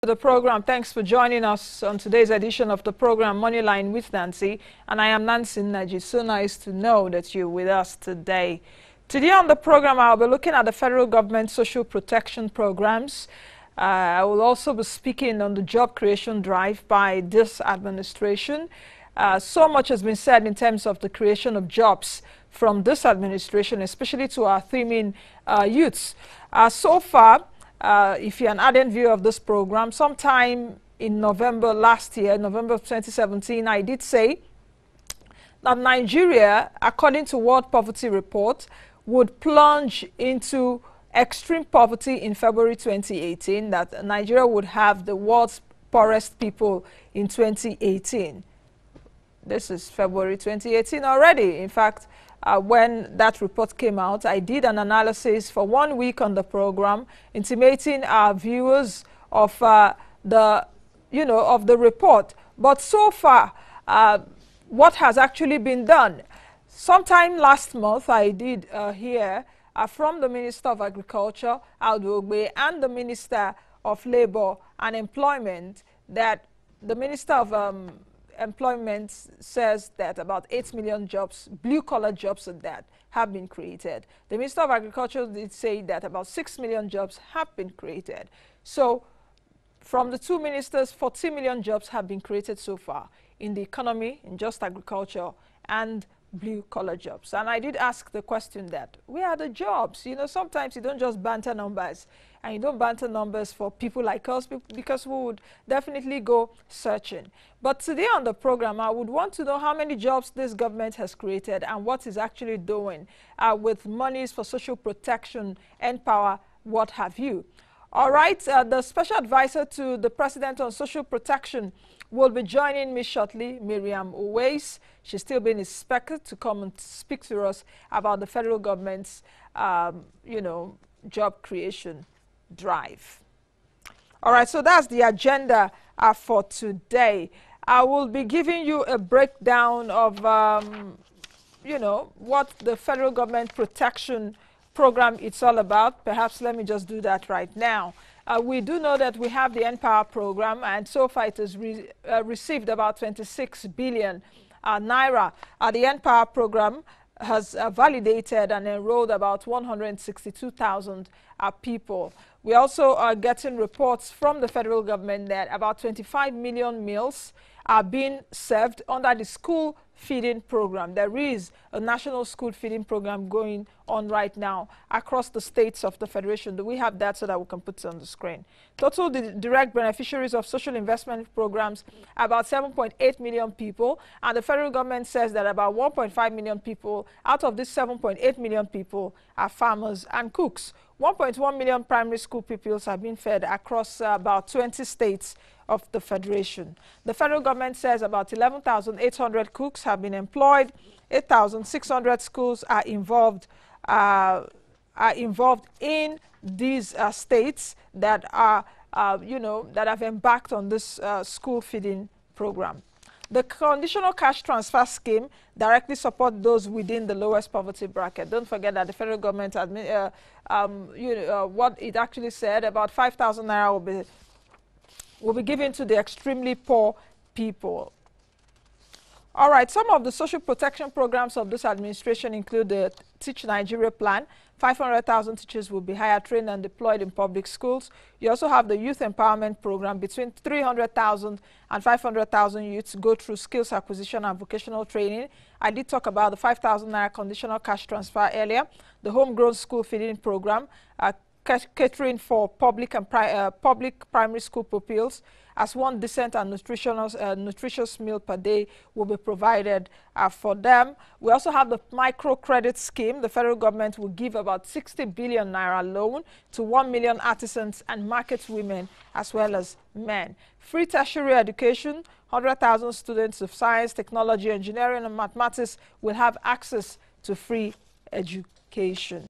The program. Thanks for joining us on today's edition of the program Moneyline with Nancy, and I am Nancy Naji. So nice to know that you're with us today. Today on the program, I'll be looking at the federal government social protection programs. I will also be speaking on the job creation drive by this administration. So much has been said in terms of the creation of jobs from this administration, especially to our three main youths. So far, if you're an ardent viewer of this program, sometime in November last year, November of 2017, I did say that Nigeria, according to World Poverty Report, would plunge into extreme poverty in February 2018, that Nigeria would have the world's poorest people in 2018. This is February 2018 already. In fact, when that report came out, I did an analysis for 1 week on the program, intimating our viewers of the report. But so far, what has actually been done? Sometime last month, I did hear from the Minister of Agriculture, Audu Ogbe, and the Minister of Labor and Employment that the Minister of Employment says that about 8 million jobs, blue-collar jobs of that, have been created. The Minister of Agriculture did say that about 6 million jobs have been created. So from the two ministers, 40 million jobs have been created so far in the economy, in just agriculture, and blue-collar jobs. And I did ask the question that, where are the jobs? You know, sometimes you don't just banter numbers, and you don't banter numbers for people like us, because we would definitely go searching. But today on the program, I would want to know how many jobs this government has created and what is actually doing with monies for social protection, Empower, what have you. All right, the special advisor to the president on social protection will be joining me shortly, Miriam Uwais. She's still being expected to come and speak to us about the federal government's, job creation drive. All right, so that's the agenda for today. I will be giving you a breakdown of, what the federal government protection program it's all about. Perhaps let me just do that right now. We do know that we have the Empower program, and so far it has received about 26 billion naira. The Empower program has validated and enrolled about 162,000 people. We also are getting reports from the federal government that about 25 million meals are being served under the school feeding program. There is a national school feeding program going on right now across the states of the Federation. Do we have that so that we can put it on the screen? Total direct beneficiaries of social investment programs, about 7.8 million people, and the federal government says that about 1.5 million people out of this 7.8 million people are farmers and cooks. 1.1 million primary school pupils have been fed across about 20 states of the Federation. The federal government says about 11,800 cooks have been employed. 8,600 schools are involved in these states that are, that have embarked on this school feeding program. The conditional cash transfer scheme directly supports those within the lowest poverty bracket. Don't forget that the federal government, what it actually said, about 5,000 naira will be given to the extremely poor people. All right, some of the social protection programs of this administration include the Teach Nigeria plan. 500,000 teachers will be hired, trained, and deployed in public schools. You also have the Youth Empowerment Program. Between 300,000 and 500,000 youths go through skills acquisition and vocational training. I did talk about the 5,000 naira conditional cash transfer earlier. The Homegrown School Feeding Program, catering for public and public primary school pupils, as one decent and nutritious meal per day will be provided for them. We also have the microcredit scheme. The federal government will give about 60 billion naira loan to 1 million artisans and market women as well as men. Free tertiary education, 100,000 students of science, technology, engineering, and mathematics will have access to free education.